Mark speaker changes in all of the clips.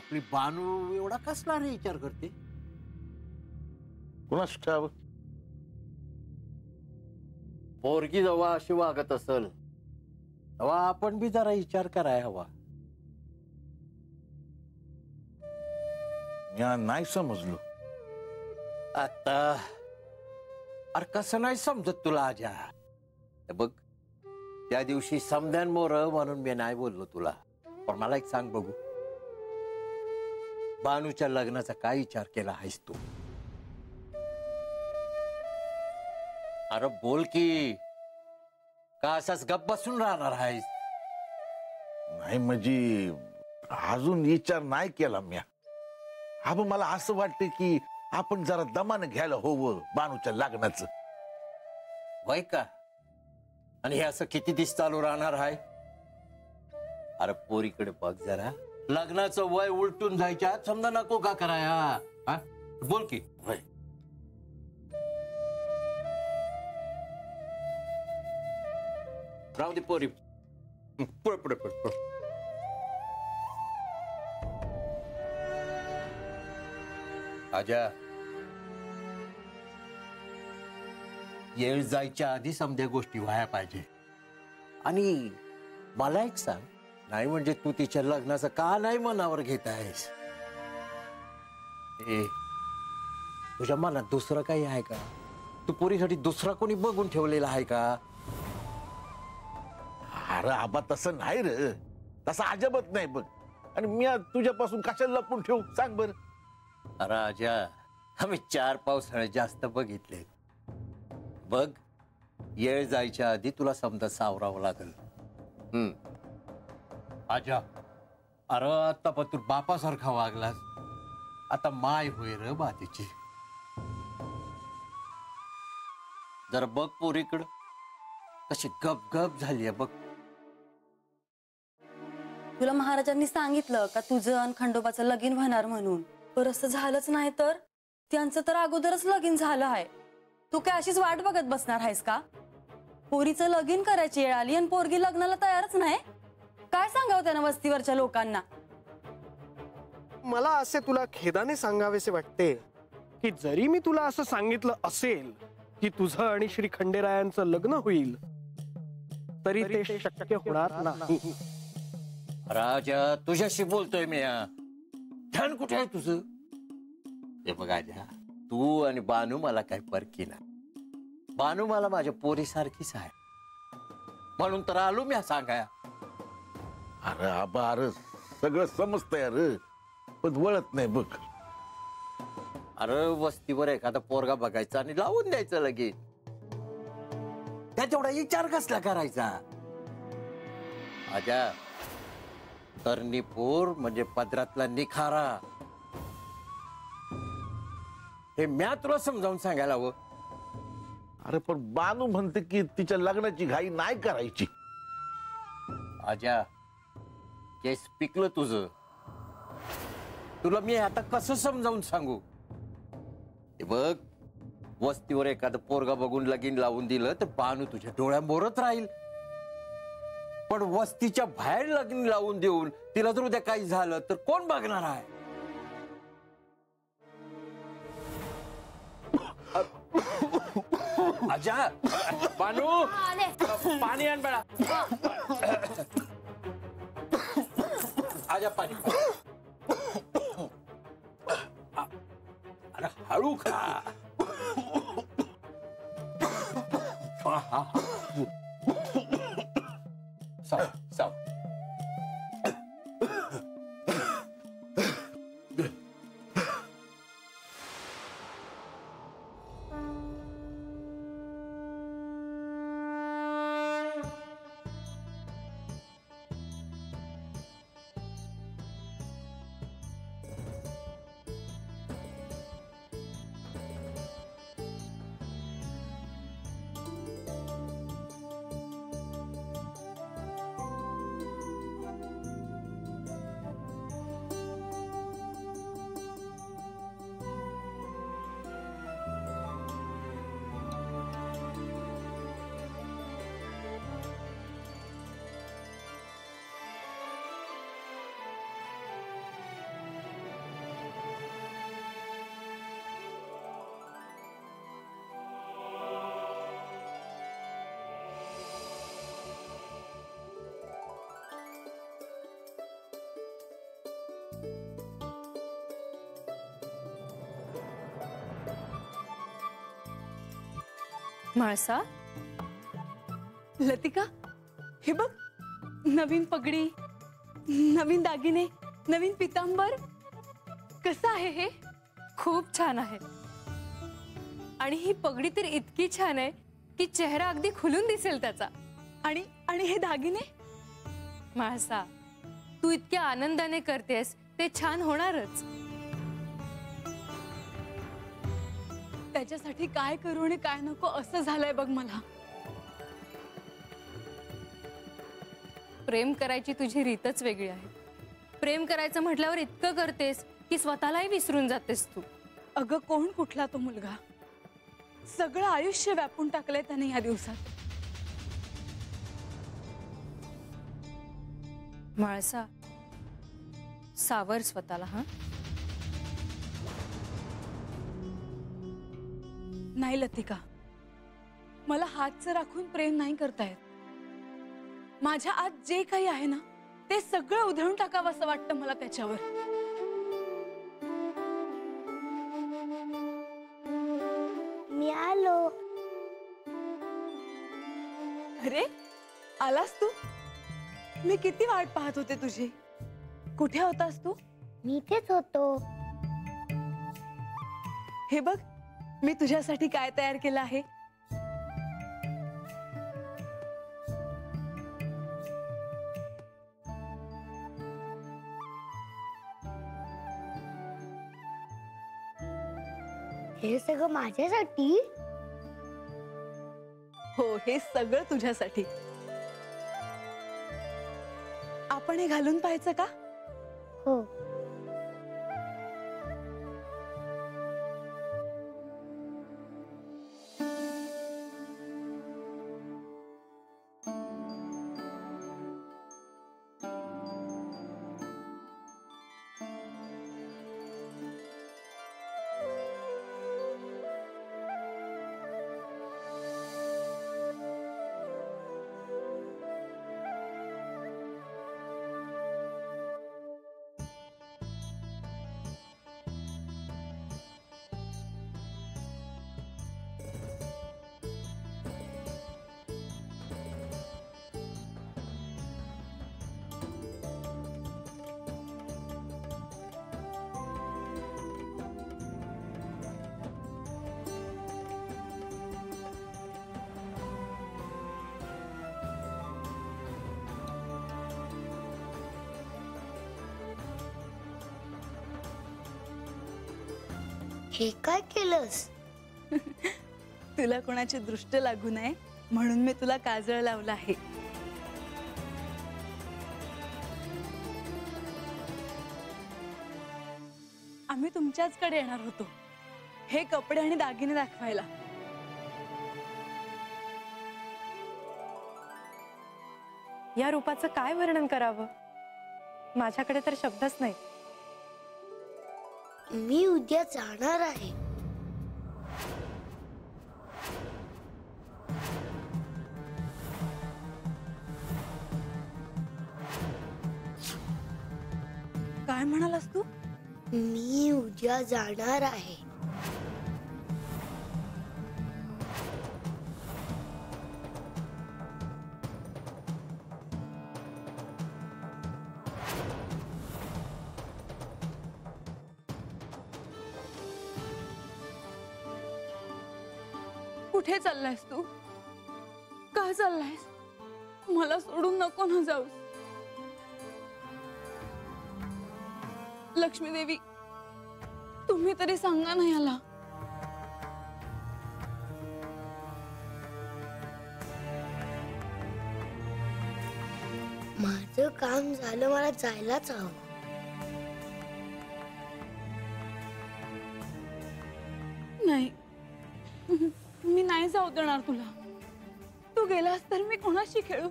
Speaker 1: आपली बानू एवढा कसला रे विचार करते?
Speaker 2: कुणास ठाव?
Speaker 1: पोरगी जेव्हा अशी वागत असल तेव्हा आपण बी जरा विचार कराय हवा.
Speaker 2: या नाही समजलो.
Speaker 1: आता अरे कसं नाही समजत तुला आजा? बघ, त्या दिवशी समध्यान मोर म्हणून मी नाही बोललो तुला, पण मला एक सांग बघू, बानूच्या लग्नाचा काय विचार केला आहेस तू? अरे बोल की, का असाच गप्प बसून राहणार आहेस?
Speaker 2: नाही म्हणजे अजून विचार नाही केला म्या. हा मला असं वाटतं की आपण जरा दमानं घ्यायला हवं बानूच्या लग्नाचं.
Speaker 1: वय का? आणि हे असं किती दिवस चालू राहणार आहे? अरे पोरीकडे बघ जरा, लग्नाचं वय उलटून जायच्या समजा नको का कराया? हा बोल की. वय राहू दे पोरी, पुढे पुढे पुढे. आजा, येळ जायच्या आधी समध्या गोष्टी व्हाया पाहिजे. आणि मला एक सांग, नाही म्हणजे तू तिच्या लग्नाचं का नाही मनावर घेत आहेस? तुझ्या मनात दुसरं काही आहे का? तू पोरीसाठी दुसरा कोणी बघून ठेवलेला आहे का?
Speaker 2: अरे आबा तसं नाही रे, तसं अजबत नाही बघ. आणि मी तुझ्यापासून कशाला लपून ठेवू सांग बर?
Speaker 1: अरे आजा, आम्ही 4 पावसाळे जास्त बघितले. बघ, येळ जायच्या आधी तुला समजा सावरावं लागल. आजा, अरे आता पण तू बापासारखा वागलास, आता माय होय र बातीची. जरा बघ पोरीकडं कशी गप गप झाली बघ.
Speaker 3: तुला महाराजांनी सांगितलं का तुझं आणि खंडोबाचं लगीन होणार म्हणून? पर असं झालंच नाही तर? त्यांचं तर अगोदरच लगीन झालं आहे. तू काय अशीच वाट बघत बसणार आहेस का? पोरीचं लगीन करायची वेळ आली आणि पोरगी लग्नाला तयारच नाही. काय सांगावं त्यानं वस्तीवरच्या लोकांना?
Speaker 4: मला असे तुला खेदाने सांगावेसे वाटते की जरी मी तुला असं सांगितलं असेल की तुझं आणि श्री खंडेरायांचं लग्न होईल, तरी ते शक्य होणार नाही.
Speaker 1: राजा, तुझ्याशी बोलतोय मी. ध्यान कुठे आहे तुझं? हे बघ आजा, तू आणि बानू मला काही परकी ना. बानू मला माझ्या पोरी सारखीच आहे, म्हणून तर आलो मी सांगाया.
Speaker 2: अरे आबा, अरे सगळं समजतंय अरे, पण वळत नाही बघ.
Speaker 1: अरे वस्तीवर एखादा पोरगा बघायचा आणि लावून द्यायचं लगेच. त्या तेवढा विचार कसला करायचा? आजा, तरणी-पोर म्हणजे पदरातला निखारा. हे म्या तुला समजावून सांगायला हवं.
Speaker 2: अरे पण बानू म्हणते की तिच्या लग्नाची घाई नाही करायची.
Speaker 1: आजा, केस पिकलं तुझं. तुला मी आता कसं समजावून सांगू? हे बघ, वस्तीवर एखादं पोरगा बघून लगीन लावून दिलं तर बानू तुझ्या डोळ्यामोरच राहील. पण वस्तीच्या बाहेर लग्न लावून देऊन तिला जर उद्या काही झालं तर कोण बघणार आहे? आजा, बानू, पाणी आण बाळा. आजा, पाणी. अरे हळू खा. साव साव.
Speaker 3: म्हाळसा, लतिका, हे बघ, नवीन पगडी, नवीन दागिने, नवीन पितांबर. कसं आहे हे? खूप छान आहे. आणि ही पगडी तर इतकी छान आहे की चेहरा अगदी खुलून दिसेल त्याचा. आणि आणि हे दागिने, म्हाळसा, तू इतक्या आनंदाने करतेस ते छान होणारच. त्याच्यासाठी काय करू आणि काय नको असं झालंय बघ मला. प्रेम करायची तुझी रीतच वेगळी आहे. प्रेम करायचं म्हटल्यावर इतकं करतेस की स्वतःलाही विसरून जातेस तू.
Speaker 5: अगं, कोण कुठला तो मुलगा? सगळं आयुष्य व्यापून टाकलंय त्याने या दिवसात.
Speaker 3: म्हाळसा, सावर स्वतःला. हा,
Speaker 5: नाही लतिका, मला हातचं राखून प्रेम नाही करतायत. माझ्या आत जे काही आहे ना ते सगळं उधळून टाकावं असं वाटतं मला त्याच्यावर.
Speaker 6: मी आलो.
Speaker 5: अरे, आलास तू? मी किती वाट पाहत होते तुझी. कुठे होतास तू?
Speaker 6: मी इथेच होतो.
Speaker 5: हे बघ, मी तुझ्यासाठी काय तयार केलं आहे.
Speaker 6: हे सगळं माझ्यासाठी?
Speaker 5: हो, हे सगळं तुझ्यासाठी. आपण हे घालून पाहायचं का?
Speaker 6: हो. हे काय केलंस?
Speaker 5: तुला कोणाची दृष्ट लागू नये म्हणून मी तुला काजळ लावलं आहे. आम्ही तुमच्याचकडे येणार होतो हे कपडे आणि दागिने दाखवायला.
Speaker 3: या रूपाचं काय वर्णन करावं? माझ्याकडे तर शब्दच नाही.
Speaker 6: मी उद्या जाणार आहे.
Speaker 5: काय म्हणालास तू?
Speaker 6: मी उद्या जाणार आहे.
Speaker 5: कुठे चाललायस तू? का चाललायस? मला सोडून नको ना जाऊस. लक्ष्मी देवी, तुम्ही तरी सांगा ना याला.
Speaker 6: माझं काम झालं, मला जायलाच हवं.
Speaker 5: नाही, मी नाही जाऊ देणार तुला. तू गेलास तर मी कोणाशी खेळू?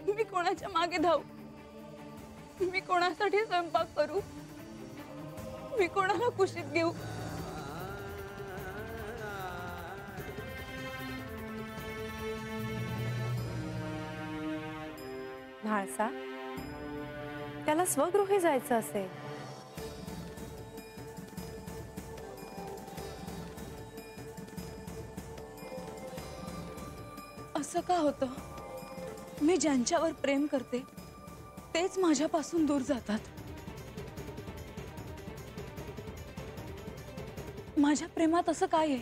Speaker 5: मी कोणाच्या मागे धावू? मी कोणासाठी स्वयंपाक करू? मी कोणाला कुशीत घेऊ?
Speaker 3: म्हाळसा, त्याला स्वगृही जायचं असेल.
Speaker 5: असं का होतं? मी ज्यांच्यावर प्रेम करते तेच माझ्यापासून दूर जातात. माझ्या प्रेमात असं काय आहे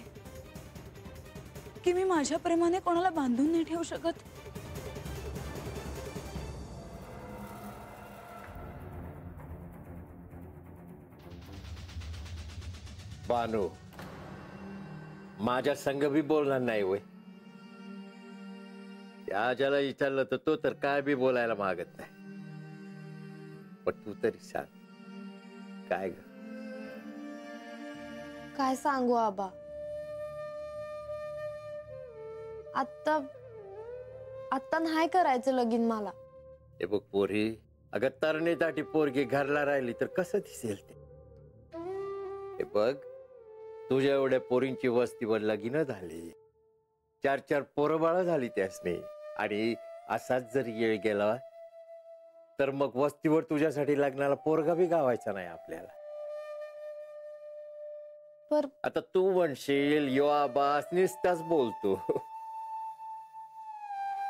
Speaker 5: की मी माझ्या प्रेमाने कोणाला बांधून नाही ठेवू शकत?
Speaker 1: बानू, माझ्या संग बी बोलणार नाही वय. त्या ज्याला विचारलं तर तो तर काय बी बोलायला मागत नाही. पण तू तरी सांग काय ग?
Speaker 7: काय सांगू आबा? आत्ता नाही करायचं लगीन मला.
Speaker 1: हे बघ पोरी, अगं तरणीसाठी पोरगी घरला राहिली तर कसं दिसेल ते? हे बघ, तुझ्या एवढ्या पोरींची वस्तीवर लगीन झाली, 4-4 पोरं बाळं झाली त्यासने, आणि असाच जर येळ गेला तर मग वस्तीवर तुझ्यासाठी लग्नाला पोरगा बी गावायचा नाही आपल्याला. आता तू म्हणशील यो आबास नुसताच बोलतो,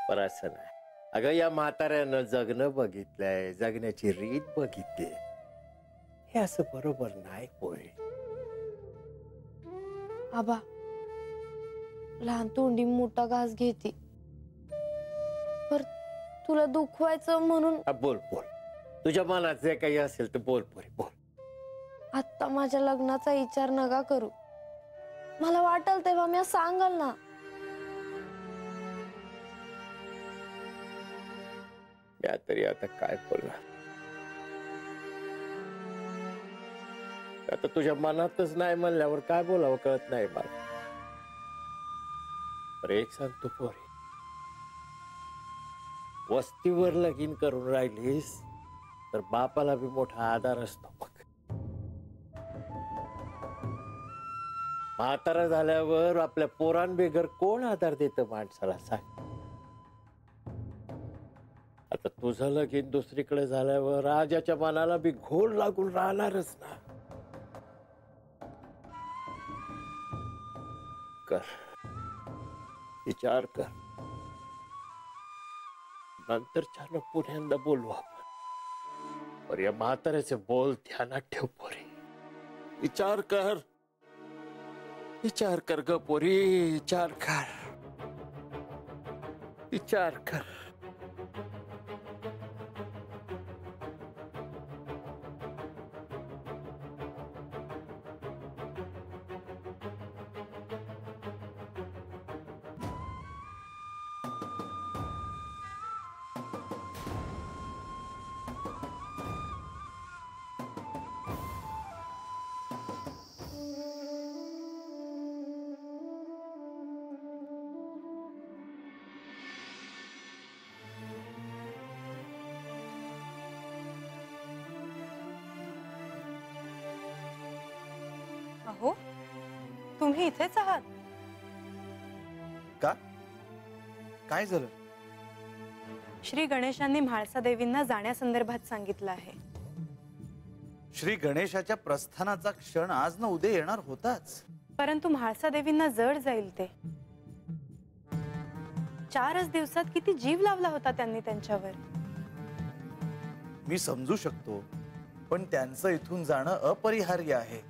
Speaker 1: पण असं नाही. अगं या म्हाताऱ्यानं जगणं बघितलंय, जगण्याची रीत बघितली. हे असं बरोबर नाही पोरी.
Speaker 7: आबा, लहान तोंडी मोठा घास घेते, पर तुला दुखवायचं म्हणून.
Speaker 1: बोल बोल, तुझ्या मनात जे काही असेल तर बोल पोरी, बोल.
Speaker 7: आत्ता माझ्या लग्नाचा विचार नका करू. मला वाटेल तेव्हा मी सांगाल ना.
Speaker 1: या तरी आता काय बोलणार? आता तुझ्या मनातच नाही म्हणल्यावर काय बोलावं कळत नाही मला. पर एक सांगतो पोरी, वस्तीवर लगीन करून राहिलीस तर बापाला बी मोठा आधार असतो. मग म्हातारा झाल्यावर आपल्या पोरांबेगर कोण आधार देतं माणसाला सांग? आता तुझं लगीन दुसरीकडे झाल्यावर राजाच्या मनाला बी घोर लागून राहणारच ना. कर, विचार कर, नंतरच्या पुण्यांदा बोलू आपण. पर या म्हाताऱ्याचे बोल ध्यानात ठेव पोरी. विचार कर, विचार कर ग पोरी, विचार कर, विचार कर.
Speaker 3: अहो, तुम्ही इथेच आहात?
Speaker 8: का? काय झालं?
Speaker 3: श्री गणेशांनी म्हाळसा देवींना जाण्यासंदर्भात सांगितलं आहे.
Speaker 8: श्री गणेशाच्या प्रस्थानाचा क्षण आज न उद्या येणार होताच,
Speaker 3: परंतु म्हाळसा देवींना जड जाईल ते. 4च दिवसात किती जीव लावला होता त्यांनी त्यांच्यावर.
Speaker 8: मी समजू शकतो, पण त्यांचं इथून जाणं अपरिहार्य आहे.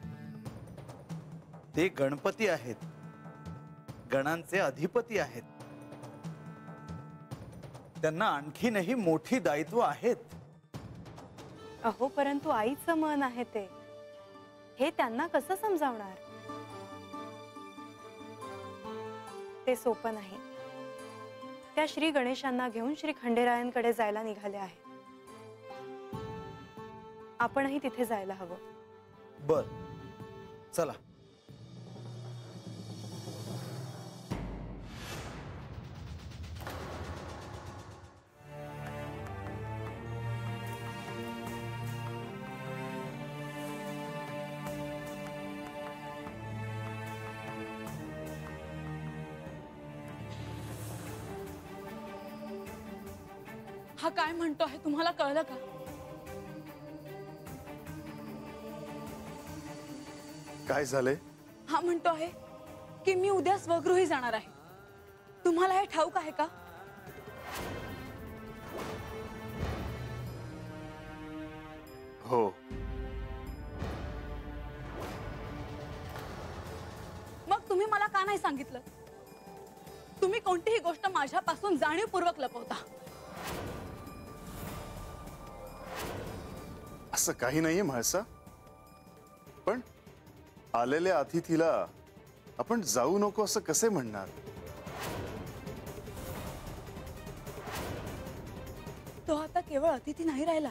Speaker 8: ते गणपती आहेत, गणांचे अधिपती आहेत. त्यांना आणखीनही मोठी दायित्व आहेत.
Speaker 3: अहो, परंतु आईचं मन आहे ते, हे त्यांना कसं समजावणार? ते सोपं नाही. त्या श्री गणेशांना घेऊन श्री खंडेरायांकडे जायला निघाले आहे. आपणही तिथे जायला हवं.
Speaker 8: बर, चला.
Speaker 5: हा काय म्हणतो आहे तुम्हाला कळलं का?
Speaker 8: काय झालंय?
Speaker 5: हा म्हणतो आहे की मी उद्या स्वगृही जाणार आहे. तुम्हाला हे ठाऊक आहे का?
Speaker 9: हो.
Speaker 5: मग तुम्ही मला का नाही सांगितलं? तुम्ही कोणतीही गोष्ट माझ्यापासून जाणीवपूर्वक लपवता.
Speaker 9: असं काही नाहीये म्हाळसा. पण आलेल्या अतिथीला आपण जाऊ नको असं कसे म्हणणार?
Speaker 5: तो आता केवळ अतिथी नाही राहिला.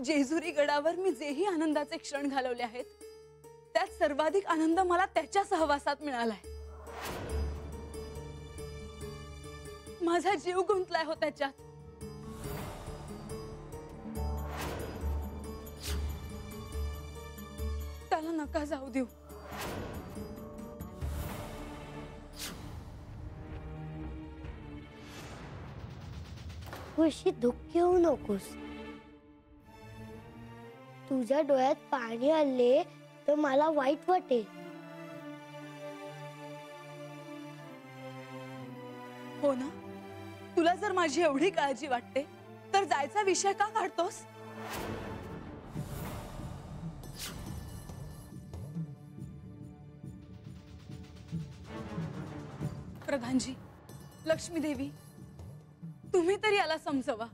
Speaker 5: जेजुरी गडावर मी जेही आनंदाचे क्षण घालवले आहेत, त्यात सर्वाधिक आनंद मला त्याच्या सहवासात मिळालाय. माझा जीव गुंतलाय हो त्याच्यात. त्याला नका जाऊ देऊ.
Speaker 6: तू अशी दुःखी होऊ नकोस. तुझ्या डोळ्यात पाणी आले तर मला वाईट वाटेल.
Speaker 5: हो ना, तुला जर माझी एवढी काळजी वाटते तर जायचा विषय का काढतोस? प्रधानजी, लक्ष्मी देवी, तुम्ही तरी याला समजवा.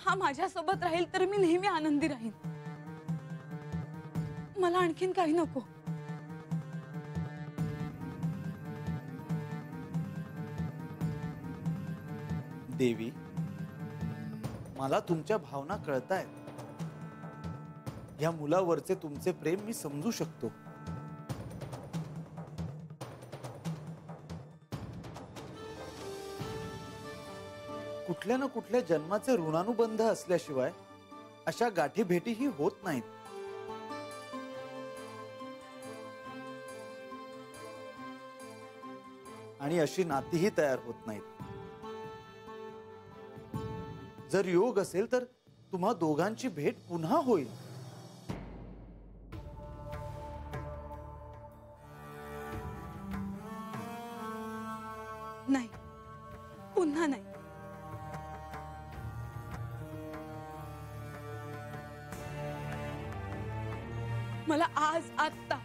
Speaker 5: हा माझ्यासोबत राहील तर मी नेहमी आनंदी राहीन. मला आणखीन काही नको.
Speaker 8: देवी, मला तुमच्या भावना कळतायत. या मुलावरचे तुमचे प्रेम मी समजू शकतो. कुठल्या ना कुठल्या जन्माचे ऋणानुबंध असल्याशिवाय अशा गाठी भेटीही होत नाहीत. आणि अशी नातीही तयार होत नाहीत. जर योग असेल तर तुम्हा दोघांची भेट पुन्हा होईल.
Speaker 5: नाही, पुन्हा नाही. मला आज आत्ता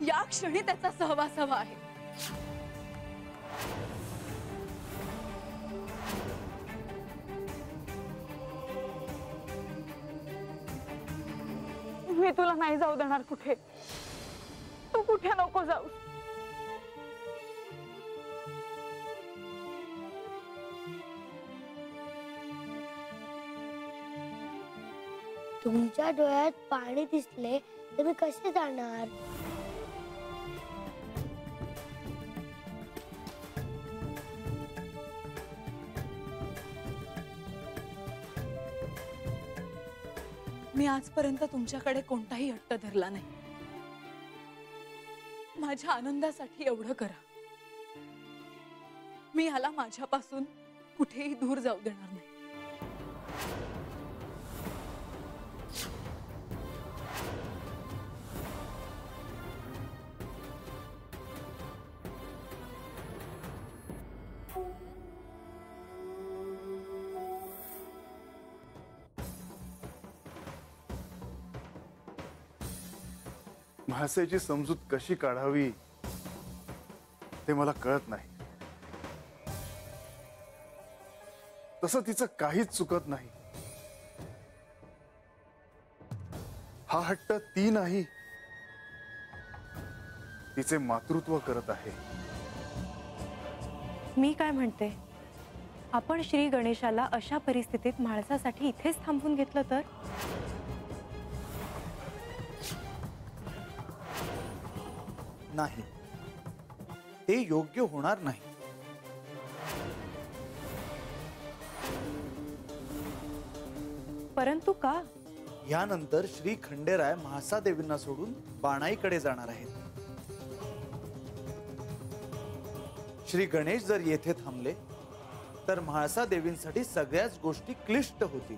Speaker 5: या क्षणी त्याचा सहवास हवा आहे. मी तुला नाही जाऊ देणार कुठे. तू कुठे नको जाऊ.
Speaker 6: तुमच्या डोळ्यात पाणी दिसले तर मी कसे जाणार?
Speaker 5: मी आजपर्यंत तुमच्याकडे कोणताही हट्ट धरला नाही. माझ्या आनंदासाठी एवढं करा. मी याला माझ्यापासून कुठेही दूर जाऊ देणार नाही.
Speaker 9: म्हाळसेची समजूत कशी काढावी ते मला कळत नाही. तसं तिचं काहीच चुकत नाही. हा हट्ट ती नाही, तिचे मातृत्व करत आहे.
Speaker 10: मी काय म्हणते, आपण श्री गणेशाला अशा परिस्थितीत म्हाळसासाठी इथेच थांबवून घेतलं तर?
Speaker 8: नाही, ते योग्य होणार नाही.
Speaker 10: परंतु का?
Speaker 8: यानंतर श्री खंडेराय म्हाळसा देवींना सोडून बाणाईकडे जाणार आहेत. श्री गणेश जर येथे थांबले तर म्हाळसा देवींसाठी सगळ्याच गोष्टी क्लिष्ट होतील.